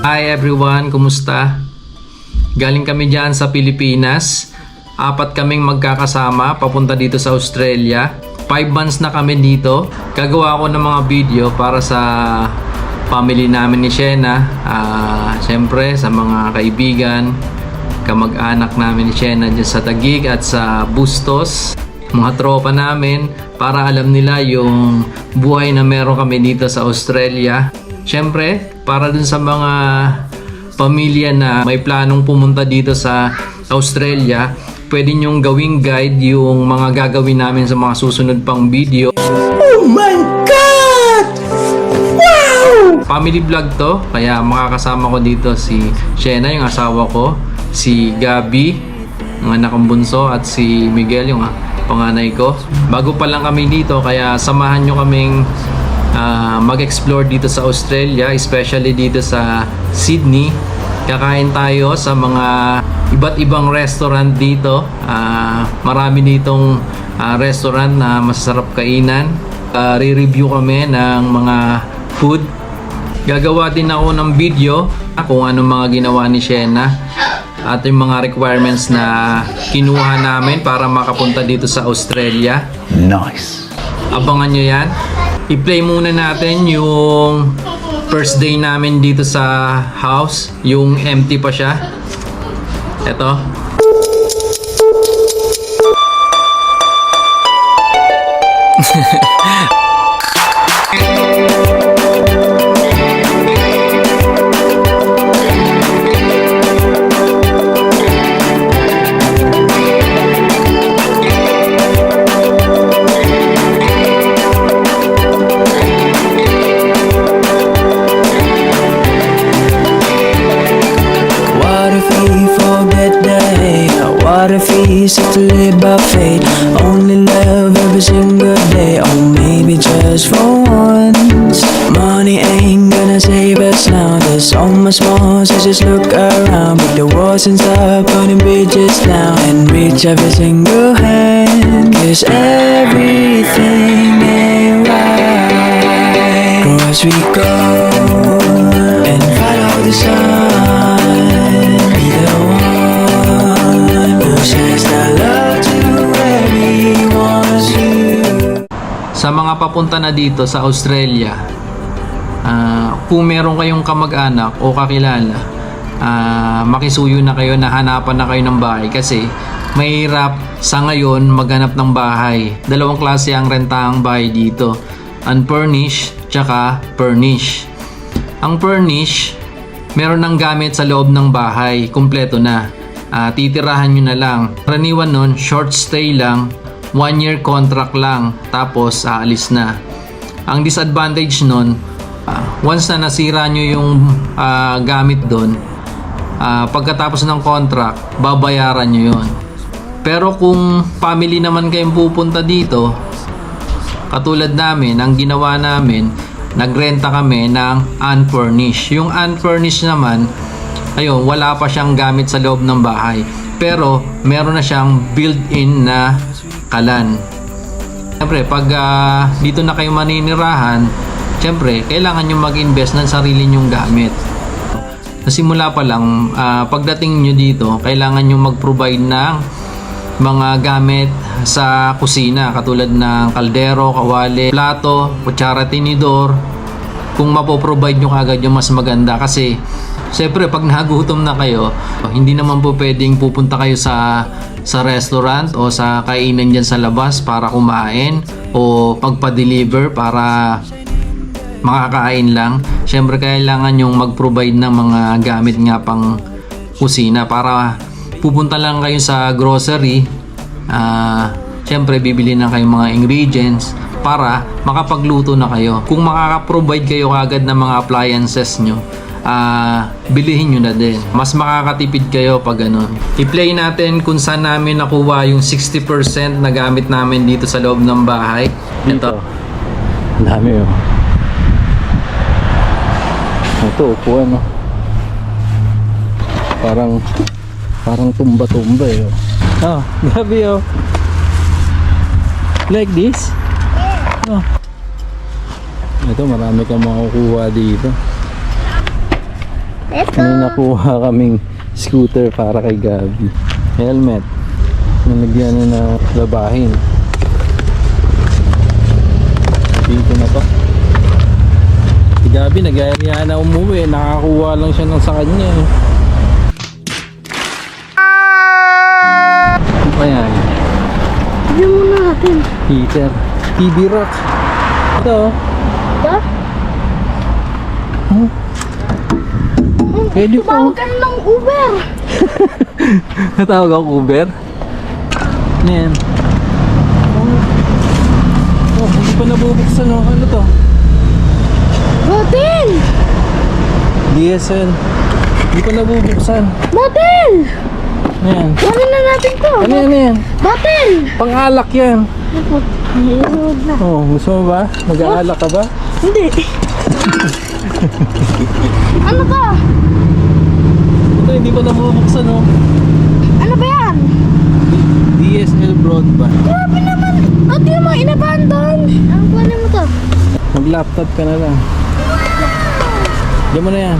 Hi everyone, kumusta? Galing kami dyan sa Pilipinas. 4 kaming magkakasama papunta dito sa Australia. 5 months na kami dito. Gagawa ako ng mga video para sa family namin ni Shena. Siyempre sa mga kaibigan, kamag-anak namin ni Shena dyan sa Taguig at sa Bustos. Mga tropa namin para alam nila yung buhay na meron kami dito sa Australia. Siyempre, para dun sa mga pamilya na may planong pumunta dito sa Australia, pwede nyong gawing guide yung mga gagawin namin sa mga susunod pang video. Oh my God! Wow! Family vlog to, kaya makakasama ko dito si Shena, yung asawa ko, si Gabi, yung anak kong bunso, at si Miguel, yung panganay ko. Bago pa lang kami dito, kaya samahan nyo kaming mag-explore dito sa Australia, especially dito sa Sydney. Kakain tayo sa mga iba't ibang restaurant dito. Marami ditong restaurant na masasarap kainan. Re-review kami ng mga food. Gagawa din ako ng video kung anong mga ginawa ni Shena at yung mga requirements na kinuha namin para makapunta dito sa Australia. Nice. Abangan nyo yan. I-play muna natin yung first day namin dito sa house. Yung empty pa siya. Eto. What if we set to live by fate? Only love every single day, or maybe just for once. Money ain't gonna save us now. There's so much more, so just look around. Break the walls and start burning bridges down, and reach every single hand. 'Cause everything ain't right. Go as we go and follow the sun. Be the one who shares the love to everyone you. Sa mga papunta na dito sa Australia, kung meron kayong kamag-anak o kakilala, makisuyo na kayo na hanapan na kayo ng bahay kasi mahirap sa ngayon maghanap ng bahay. Dalawang klase ang rentahang bahay dito, unfurnished tsaka furnished. Ang furnished, meron ng gamit sa loob ng bahay, kumpleto na. Titirahan nyo na lang. Karaniwan nun, short stay lang, 1-year contract lang, tapos aalis na. Ang disadvantage nun, once na nasira nyo yung gamit doon, pagkatapos ng contract, babayaran nyo yun. Pero kung family naman kayong pupunta dito, katulad namin, ang ginawa namin, nagrenta kami ng unfurnished. Yung unfurnished naman, ayun, wala pa siyang gamit sa loob ng bahay, pero meron na siyang built-in na kalan. Siyempre, pag dito na kayo maninirahan, siyempre, kailangan nyo mag-invest ng sarili nyong gamit. Nasimula pa lang, pagdating nyo dito, kailangan nyo mag-provide ng mga gamit sa kusina, katulad ng kaldero, kawali, plato, kutsara, tinidor. Kung mapoprovide nyo kagad yung mas maganda, kasi siyempre pag nagutom na kayo, hindi naman po pwedeng pupunta kayo sa restaurant o sa kainan dyan sa labas para kumain o pagpa-deliver para makakain lang. Siyempre kailangan yung mag-provide ng mga gamit nga pang kusina para pupunta lang kayo sa grocery. Siyempre bibili na kayong mga ingredients para makapagluto na kayo. Kung makaka-provide kayo agad ng mga appliances nyo, bilihin nyo na din. Mas makakatipid kayo pag ganun. I-play natin kung saan namin nakuha yung 60% na gamit namin dito sa loob ng bahay. Ito. Ang dami oh. Ito, upuan oh. Parang tumba-tumba eh oh. Oh, grabe oh. Like this? Oh. Ito, marami kang makukuha dito. Let's May nakuha kaming scooter para kay Gabi. Helmet. Nalagyan na labahin. Dito na to. Si Gabi nag-aarihan na umuwi. Nakakuha lang siya ng sa kanya. Ano pa yan? Tignan muna natin. Heater. TV rack. Ito. Ba? Pwede pa. Tumawag ka na ng Uber. Natawag ako Uber. Ano yan? Oh, hindi pa nabubuksan. Oh. Ano to? Motel! DSL. Hindi pa nabubuksan. Motel! Ano yan? Ano na natin to? Ano yan? Ano yan? Motel! Pang-alak yan. Ayun na. Oh, gusto mo ba? Mag-aalak ka ba? Hindi. Ano to? Ito, hindi pa nabubuksan. Oh. Ano ba yan? DSL broadband. Grabe naman. At yung mga inabandon. Ang kunin mo to? Mag-laptop ka na lang. Diyan mo na yan.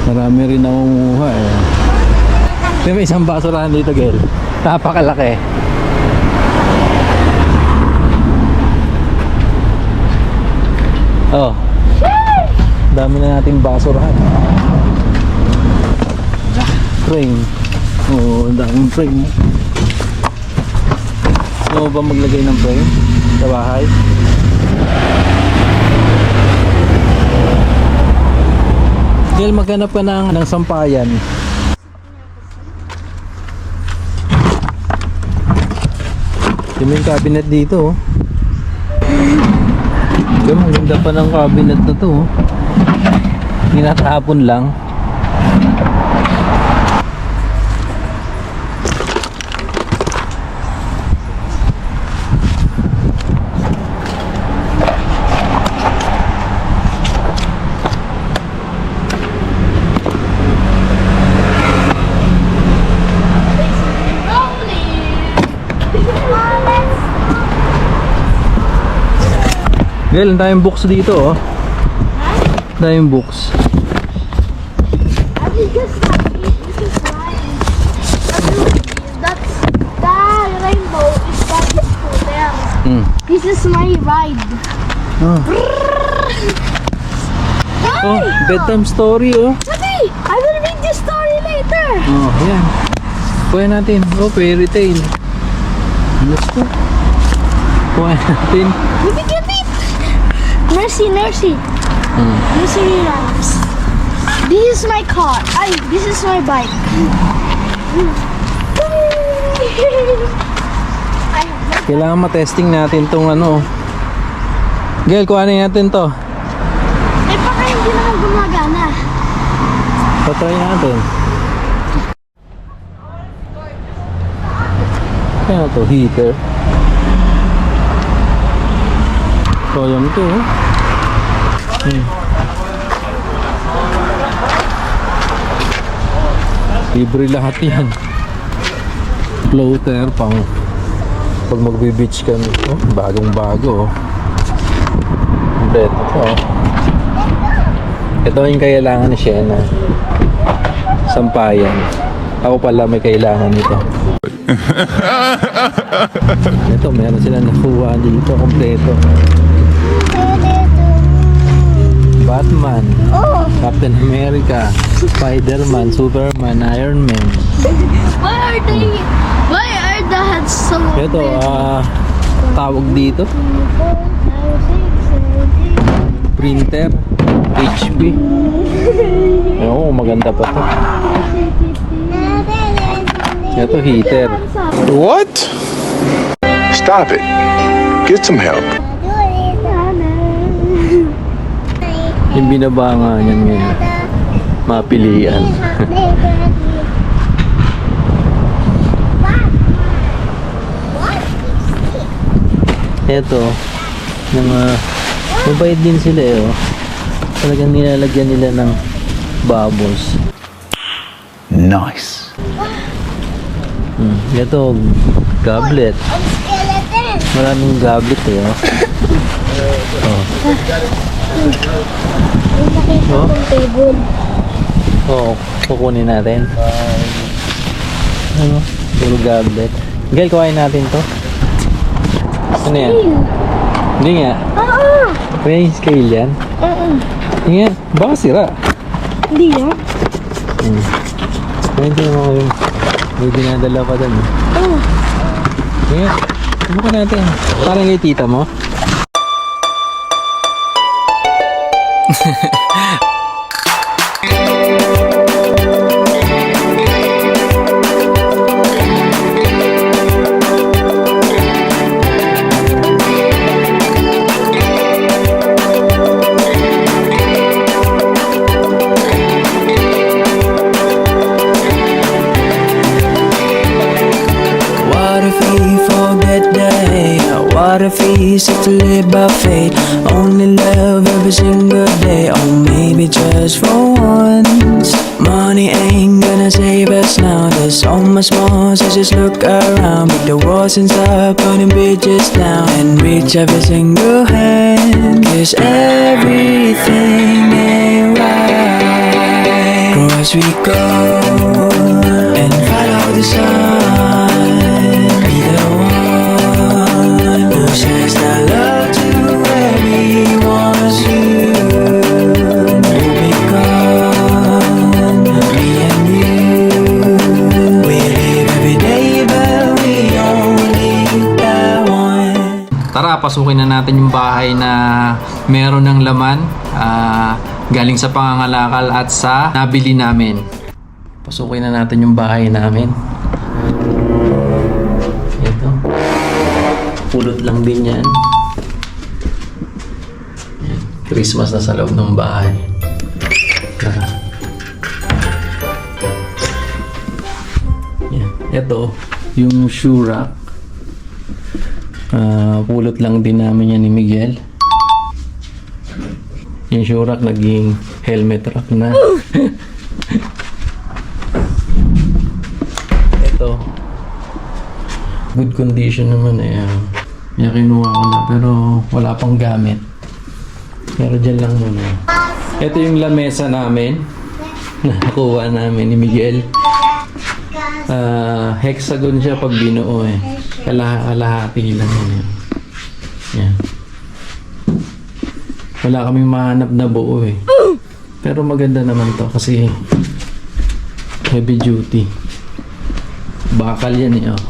Marami rin namumuha eh. May isang basurahan dito, girl. Napakalaki. Oh. Dami na nating basurahan. Frame. Oo, ang daming frame. Gusto mo ba maglagay ng frame sa bahay? Dahil maghanap ka ng sampayan. Yung may cabinet dito. Diyan, ang ganda pa ng cabinet na to. Tinatapon lang. Well, ang daming books dito, oh. Daming books. I think this is mine. That's the rainbow is that scooter. This is my ride. Oh. Oh, bedtime story, oh. Sabi, I will read this story later. Oh, yan. Kuha natin. Oh, fairy tale. Let's go. Kuha natin. Bibigyan it. Mercy. Mercy rhymes. This is my car. This is my bike. Kailangan matesting natin tong ano. Girl, kuhanin natin to. Eh, baka hindi naman gumagana. Patry natin. Kaya to, heater. Kayang to, oh. Libre lahat yan. Floater pang pag magbe-beach ka. Oh, bagong bago, oh. Kompleto to, oh. Ito yung kailangan ni Shena. Sampayan. Ako pala may kailangan nito. Ito, meron sila nakuha dito. Kompleto. Batman, Captain America, Spider-Man, Superman, Iron Man. Why are the hats so Ito, tawag dito. Printer, HP. Oo, maganda pa to. Ito, heater. What? Stop it. Get some help. Yung binaba nga yan ngayon. Mapilian. Ito, mabait din sila eh. Oh. Talagang nilalagyan nila ng bubbles. Nice. Ito, goblet. Maraming goblet eh. Oh. May nakita Oh? kong table. Oo, kukunin natin. Ano? Puro gablet. Miguel, kuhain natin to. Ano yan? Hindi nga. Kaya yung scale yan. Hindi nga. Baka sira. Hindi yan. Pwede naman kayo. May dinadala pa dun. Hindi nga. Subukan natin. Parang kay tita mo. What if we forget the hate? What if we set to live by fate? Only love every single day, or maybe just for once. Money ain't gonna save us now. There's so much more, so just look around. Break the walls and start putting bridges down, and reach every single hand. 'Cause everything ain't right. Cross we go and follow the sun. Be the one who says the love to everyone soon. Will become me and you. We live every day, but we only that one. Tara, pasukin na natin yung bahay na meron ng laman galing sa pangangalakal at sa nabili namin. Pasukin na natin yung bahay namin. Ito. Pulot lang din yan. Yan. Christmas na sa loob ng bahay. Tara. Yan. Ito, yung shoe rack. Pulot lang din namin yan ni Miguel. Yung shoe rack naging helmet rack na. Ito. Good condition naman eh. Kaya kinuha ko na pero wala pang gamit. Pero dyan lang muna. Ito yung lamesa namin. Nakuha namin ni Miguel. Hexagon siya pag binuo eh. Kalahati lang yun. Yan. Wala kaming mahanap na buo eh. Pero maganda naman to kasi heavy duty. Bakal yan eh. Oh.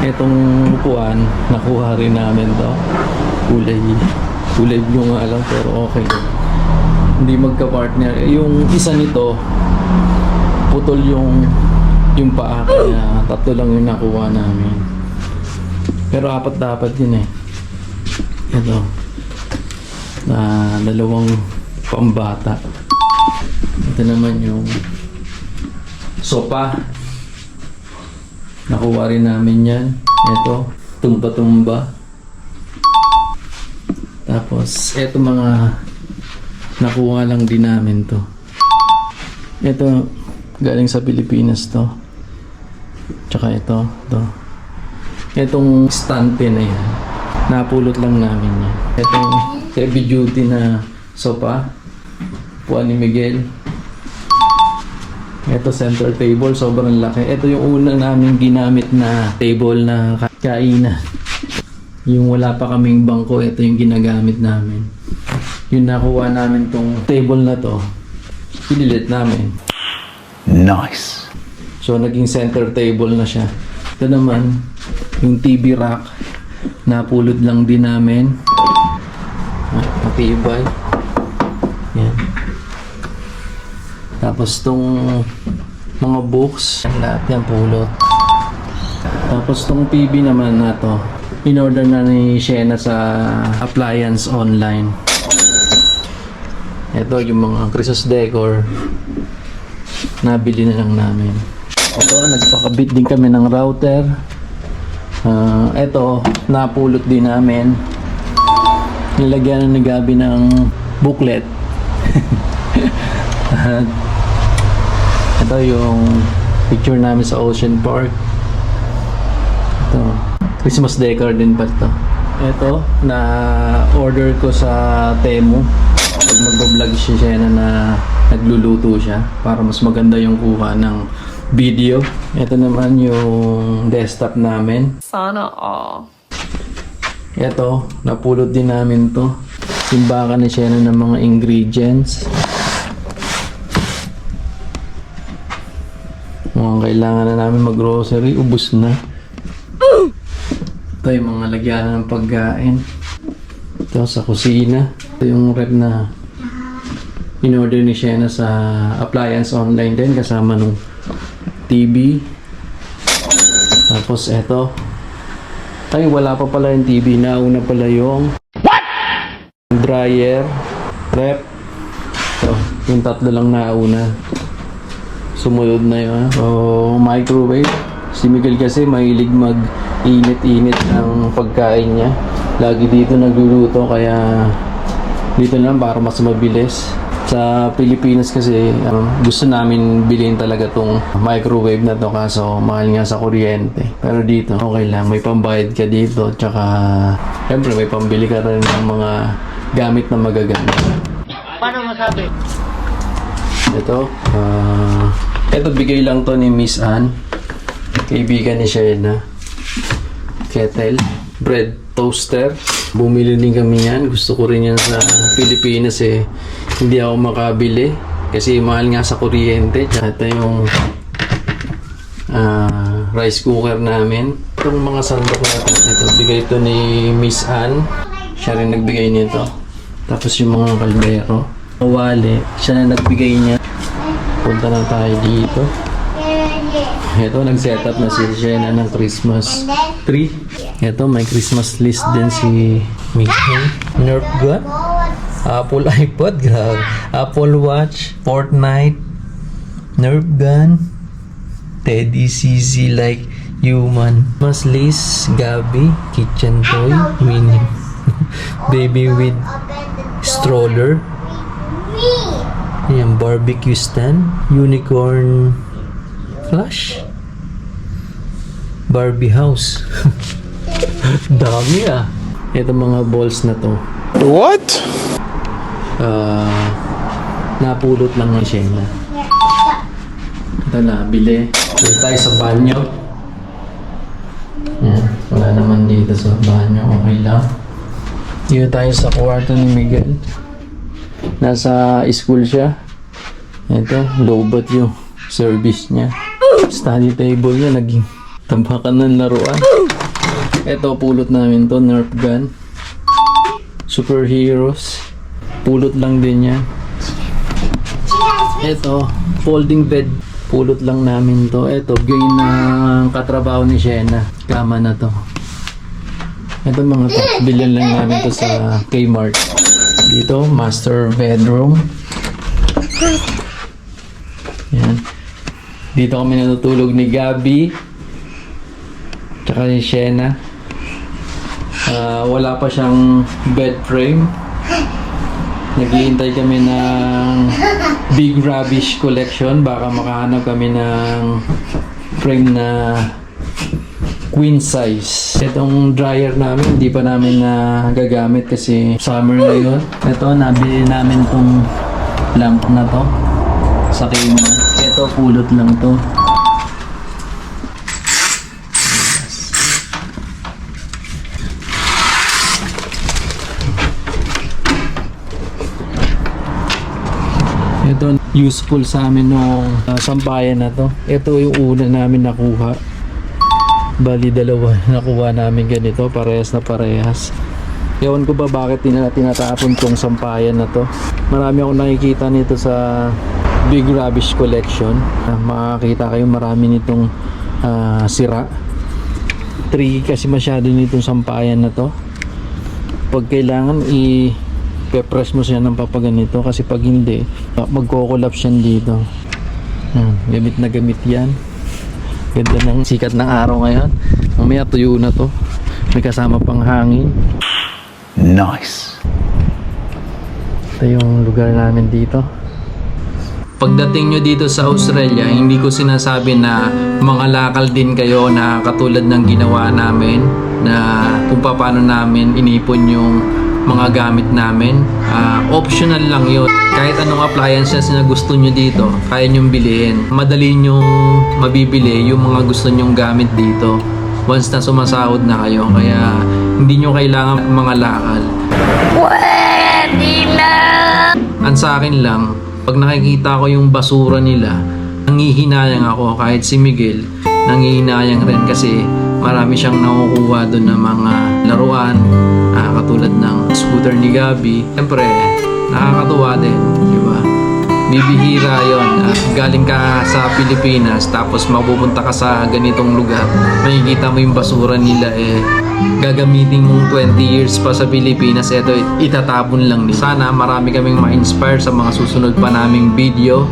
Itong upuan, nakuha rin namin to. Kulay blue nga lang pero okay. Hindi magka-partner. Yung isa nito, putol yung paa kaya tatlo lang yung nakuha namin. Pero apat dapat yun eh. Ito. Dalawang pambata. Ito naman yung sopa. Nakuha rin namin yan. Ito, tumba-tumba. Tapos, ito mga nakuha lang din namin to. Ito, galing sa Pilipinas to. Tsaka ito. Itong stante na yan. Napulot lang namin yan. Itong heavy duty na sopa. Puan ni Miguel. Ito center table, sobrang laki. Ito yung una namin ginamit na table na kainan. Yung wala pa kaming bangko, ito yung ginagamit namin. Yung nakuha namin tong table na to, pinilit namin. Nice. So naging center table na siya. Ito naman, yung TV rack, napulot lang din namin. Matibay. Yan. Tapos tong mga books, lahat yan pulot. Tapos tong PB naman na to, in-order na ni Shena sa appliance online. Ito yung mga Christmas decor, nabili na lang namin. Ito, nagpakabit din kami ng router. Ito, napulot din namin. Nilagyan na ni Gabi ng booklet. Ito yung picture namin sa Ocean Park. Ito, Christmas decor din pa ito. Ito, na order ko sa Temu. Pag magbablog si Shena na nagluluto siya para mas maganda yung kuha ng video. Ito naman yung desktop namin. Sana all. Ito, napulot din namin to. Timbakan ni Shena ng mga ingredients. Mukhang kailangan na namin mag-grocery. Ubus na. Ito yung mga lagyan ng pagkain. Ito sa kusina. Ito yung rep na in-order ni Shena sa appliance online din kasama nung TV. Tapos ito. Ay, wala pa pala yung TV. Nauna pala yung dryer, rep. So, yung tatlo lang nauna. Sumunod na yun. So, microwave. Si Miguel kasi mahilig mag-init-init ng pagkain niya. Lagi dito nagluluto kaya dito lang para mas mabilis. Sa Pilipinas kasi gusto namin bilhin talaga tong microwave na to kaso mahal nga sa kuryente. Pero dito okay lang, may pambayad ka dito tsaka syempre may pambili ka rin ng mga gamit na magagamit. Paano masabi? Ito bigay lang to ni Miss Ann, kaibigan ni Shena. Kettle, bread toaster. Bumili din kami yan. Gusto ko rin yan sa Pilipinas eh. Hindi ako makabili kasi mahal nga sa kuryente. Ito yung rice cooker namin. Itong mga sandok natin. Ito, bigay ito ni Miss Ann. Siya rin nagbigay nito. Tapos yung mga kaldero. Wali, siya na nagbigay niya. Punta na tayo dito. Ito, nag-setup na si Shena ng Christmas tree. Ito, may Christmas list din si Mickey. Nerf gun, Apple iPod, grabe. Apple Watch, Fortnite, Nerf gun, Teddy CZ like human. Mas list, Gabi, kitchen toy, mini, baby with stroller. Ayan, barbecue stand, unicorn flash, Barbie house. Dami ah. Ito mga balls na to. What? Napulot lang ng Shena. Ito na, bili. Dito tayo sa banyo. Yan, wala naman dito sa banyo. Okay lang. Dito tayo sa kwarto ni Miguel. Nasa school siya. Ito, lowbat yung service niya. Study table niya, naging tampakan ng laruan. Ito, pulot namin to, Nerf gun. Superheroes. Pulot lang din yan. Ito, folding bed. Pulot lang namin to. Ito, gain ng katrabaho ni Shena. Kama na to. Ito mga to, bilhan lang namin to sa Kmart. Dito, master bedroom. Yan. Dito kami natutulog ni Gabi. Tsaka ni Shena. Wala pa siyang bed frame. Naghihintay kami ng Big Rubbish Collection. Baka makahanap kami ng frame na queen size. Itong dryer namin, hindi pa namin gagamit kasi summer ngayon. Ito, nabili namin tong lamp na to sa Kmart. Ito, pulot lang to. Ito, useful sa amin nung sampayan na to. Ito yung una namin nakuha. Bali, dalawa nakuha namin ganito, parehas na parehas. Ewan ko ba bakit tinatapon tong sampayan na to. Marami akong nakikita nito sa Big Rubbish Collection. Makakita kayo marami nitong sira. 3 kasi masyado nitong sampayan na to. Pag kailangan i-press mo siya ng papaganito kasi pag hindi magko-collapse yan dito. Gamit na gamit yan. Ganda ng sikat ng araw ngayon. Mamaya tuyo na to. May kasama pang hangin. Nice. Ito yung lugar namin dito. Pagdating nyo dito sa Australia, hindi ko sinasabi na mga lakal din kayo na katulad ng ginawa namin. na kung paano namin inipon yung mga gamit namin. Optional lang yun. Kahit anong appliances na gusto nyo dito, kaya nyong bilihin. Madali nyong mabibili yung mga gusto nyong gamit dito once na sumasahod na kayo. Kaya hindi nyo kailangan mga lakal. Ang sa akin lang, pag nakikita ko yung basura nila, nangihinayang ako. Kahit si Miguel, nangihinayang rin kasi marami siyang nakukuha doon ng mga laruan, katulad ng scooter ni Gabi. Siyempre, nakakatuwa din, di ba? Bibihira yon. Galing ka sa Pilipinas, tapos mapupunta ka sa ganitong lugar, makikita mo yung basura nila gagamitin mong 20 years pa sa Pilipinas, eto itatapon lang nila. Sana marami kaming ma-inspire sa mga susunod pa naming video,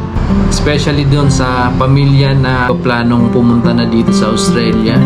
especially doon sa pamilya na planong pumunta na dito sa Australia.